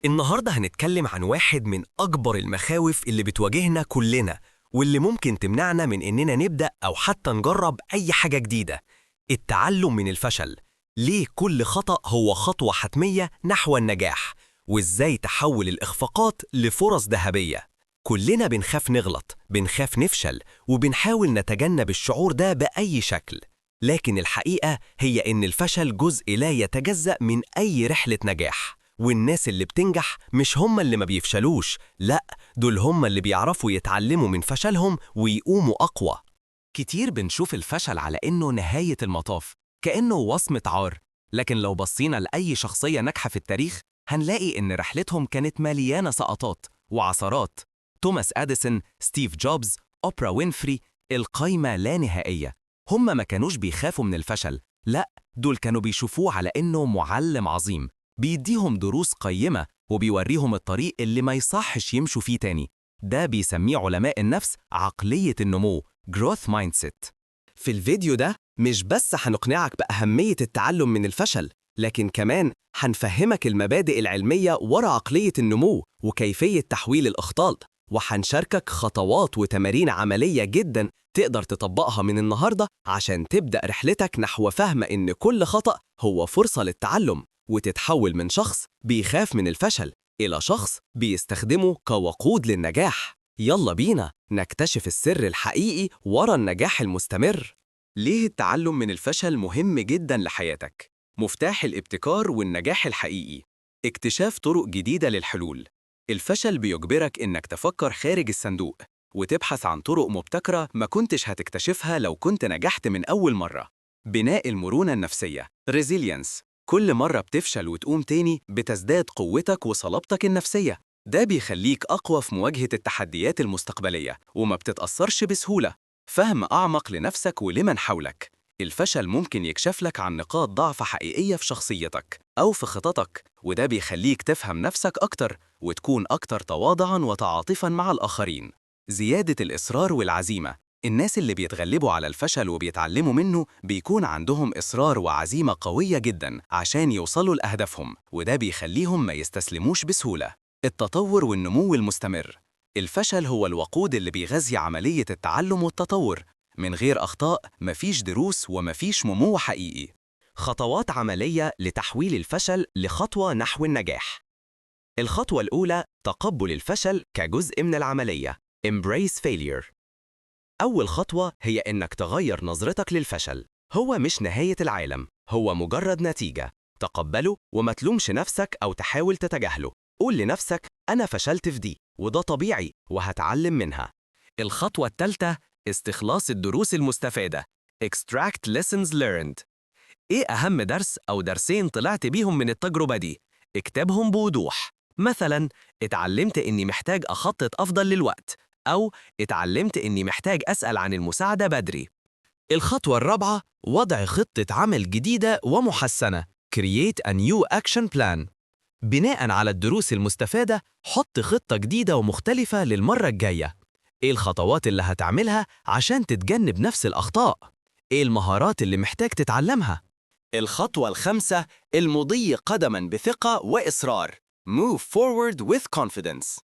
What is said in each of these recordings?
النهاردة هنتكلم عن واحد من أكبر المخاوف اللي بتواجهنا كلنا، واللي ممكن تمنعنا من إننا نبدأ أو حتى نجرب أي حاجة جديدة: التعلم من الفشل. ليه كل خطأ هو خطوة حتمية نحو النجاح؟ وإزاي تحول الإخفاقات لفرص ذهبية؟ كلنا بنخاف نغلط، بنخاف نفشل، وبنحاول نتجنب الشعور ده بأي شكل. لكن الحقيقة هي إن الفشل جزء لا يتجزأ من أي رحلة نجاح. والناس اللي بتنجح مش هم اللي ما بيفشلوش، لأ، دول هم اللي بيعرفوا يتعلموا من فشلهم ويقوموا أقوى. كتير بنشوف الفشل على إنه نهاية المطاف، كأنه وصمة عار. لكن لو بصينا لأي شخصية ناجحة في التاريخ هنلاقي إن رحلتهم كانت مليانة سقطات وعثرات. توماس أديسون، ستيف جوبز، أوبرا وينفري، القايمة لا نهائية. هم ما كانوش بيخافوا من الفشل، لأ، دول كانوا بيشوفوه على إنه معلم عظيم، بيديهم دروس قيمة وبيوريهم الطريق اللي ما يصحش يمشوا فيه تاني. ده بيسميه علماء النفس عقلية النمو، Growth Mindset. في الفيديو ده مش بس هنقنعك بأهمية التعلم من الفشل، لكن كمان هنفهمك المبادئ العلمية ورا عقلية النمو وكيفية تحويل الأخطاء، وهنشاركك خطوات وتمارين عملية جدا تقدر تطبقها من النهاردة عشان تبدأ رحلتك نحو فهم إن كل خطأ هو فرصة للتعلم، وتتحول من شخص بيخاف من الفشل إلى شخص بيستخدمه كوقود للنجاح. يلا بينا نكتشف السر الحقيقي ورا النجاح المستمر. ليه التعلم من الفشل مهم جدا لحياتك؟ مفتاح الابتكار والنجاح الحقيقي. اكتشاف طرق جديدة للحلول. الفشل بيجبرك إنك تفكر خارج الصندوق وتبحث عن طرق مبتكرة ما كنتش هتكتشفها لو كنت نجحت من أول مرة. بناء المرونة النفسية Resilience. كل مرة بتفشل وتقوم تاني بتزداد قوتك وصلابتك النفسية. ده بيخليك أقوى في مواجهة التحديات المستقبلية وما بتتأثرش بسهولة. فهم أعمق لنفسك ولمن حولك. الفشل ممكن يكشف لك عن نقاط ضعف حقيقية في شخصيتك أو في خططك، وده بيخليك تفهم نفسك أكتر وتكون أكتر تواضعاً وتعاطفاً مع الآخرين. زيادة الإصرار والعزيمة. الناس اللي بيتغلبوا على الفشل وبيتعلموا منه بيكون عندهم إصرار وعزيمة قوية جداً عشان يوصلوا لأهدافهم، وده بيخليهم ما يستسلموش بسهولة. التطور والنمو المستمر. الفشل هو الوقود اللي بيغذي عملية التعلم والتطور. من غير أخطاء مفيش دروس ومفيش نمو حقيقي. خطوات عملية لتحويل الفشل لخطوة نحو النجاح. الخطوة الأولى: تقبل الفشل كجزء من العملية. Embrace failure. أول خطوة هي إنك تغير نظرتك للفشل. هو مش نهاية العالم، هو مجرد نتيجة. تقبله وما تلومش نفسك أو تحاول تتجاهله. قول لنفسك: أنا فشلت في دي وده طبيعي وهتعلم منها. الخطوة الثالثة: استخلاص الدروس المستفادة. Extract lessons learned. إيه أهم درس أو درسين طلعت بيهم من التجربة دي؟ اكتبهم بوضوح. مثلاً: اتعلمت إني محتاج أخطط أفضل للوقت، أو اتعلمت إني محتاج أسأل عن المساعدة بدري. الخطوة الرابعة: وضع خطة عمل جديدة ومحسنة. Create a new action plan. بناءً على الدروس المستفادة حط خطة جديدة ومختلفة للمرة الجاية. إيه الخطوات اللي هتعملها عشان تتجنب نفس الأخطاء؟ إيه المهارات اللي محتاج تتعلمها؟ الخطوة الخامسة: المضي قدماً بثقة وإصرار. Move forward with confidence.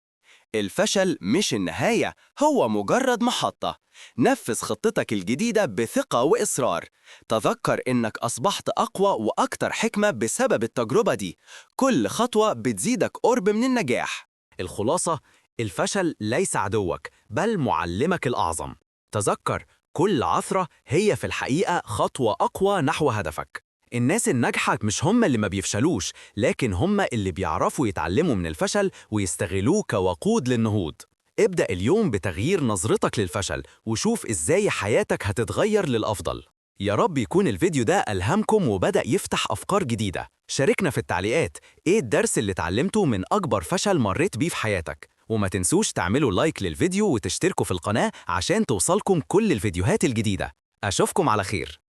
الفشل مش النهاية، هو مجرد محطة. نفذ خطتك الجديدة بثقة وإصرار. تذكر إنك أصبحت أقوى وأكثر حكمة بسبب التجربة دي. كل خطوة بتزيدك قرب من النجاح. الخلاصة: الفشل ليس عدوك، بل معلمك الأعظم. تذكر، كل عثرة هي في الحقيقة خطوة أقوى نحو هدفك. الناس الناجحة مش هم اللي ما بيفشلوش، لكن هم اللي بيعرفوا يتعلموا من الفشل ويستغلوه كوقود للنهوض. ابدأ اليوم بتغيير نظرتك للفشل وشوف إزاي حياتك هتتغير للأفضل. يا رب يكون الفيديو ده ألهمكم وبدأ يفتح أفكار جديدة. شاركنا في التعليقات إيه الدرس اللي اتعلمته من أكبر فشل مريت بيه في حياتك، وما تنسوش تعملوا لايك للفيديو وتشتركوا في القناة عشان توصلكم كل الفيديوهات الجديدة. أشوفكم على خير.